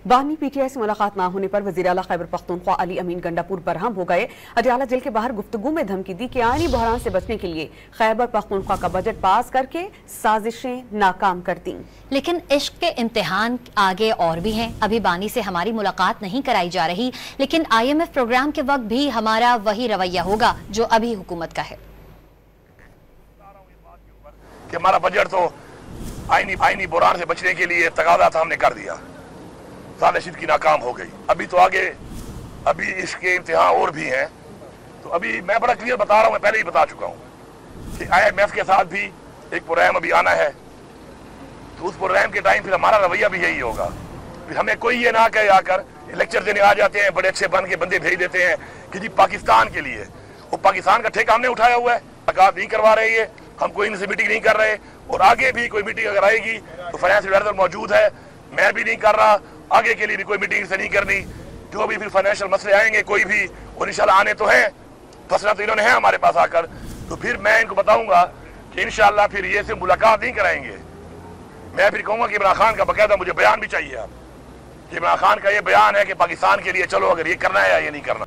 बानी पीटीआई से मुलाकात ना होने पर वज़ीर आला खैबर पख्तूनख्वा अली अमीन गंडापुर बरहम हो गए। अडयाला जेल के बाहर गुफ्तगू में धमकी दी कि आईनी बहरान से बचने के लिए खैबर पख्तूनख्वा का बजट पास करके साजिशें नाकाम कर दी। लेकिन इश्क के इम्तिहान आगे और भी हैं। अभी बानी से हमारी मुलाकात नहीं कराई जा रही, लेकिन IMF प्रोग्राम के वक्त भी हमारा वही रवैया होगा जो अभी हुकूमत का है। कि हमारा बजट तो आईनी बहरान से बचने के लिए तकाजा था, हमने कर दिया, साजिश की नाकाम हो गई। अभी तो आगे अभी इसके इम्तिहान और भी हैं। तो अभी मैं बड़ा क्लियर बता रहा हूँ, मैं पहले ही बता चुका हूँ कि IMF के साथ भी एक प्रोग्राम अभी आना है। तो उस प्रोग्राम के टाइम फिर हमारा रवैया भी यही होगा। फिर हमें कोई ये ना कहे आकर लेक्चर देने आ जाते हैं, बड़े अच्छे बन के बंदे भेज देते हैं कि जी पाकिस्तान के लिए, वो पाकिस्तान का ठेका हमने उठाया हुआ है, मुलाकात नहीं करवा रहे, ये हम कोई इनसे मीटिंग नहीं कर रहे। और आगे भी कोई मीटिंग अगर आएगी तो फाइनेंस एडवाइजर मौजूद है, मैं भी नहीं कर रहा, आगे के लिए भी कोई मीटिंग से नहीं करनी। जो भी फिर फाइनेंशियल मसले आएंगे कोई भी, और इंशाल्लाह आने तो हैं, फसला तो इन्होंने है हमारे पास आकर, तो फिर मैं इनको बताऊंगा कि इंशाल्लाह फिर ये से मुलाकात नहीं कराएंगे। मैं फिर कहूंगा कि इमरान खान का बकायदा मुझे बयान भी चाहिए। आप इमरान खान का ये बयान है कि पाकिस्तान के लिए चलो अगर ये करना है या ये नहीं करना।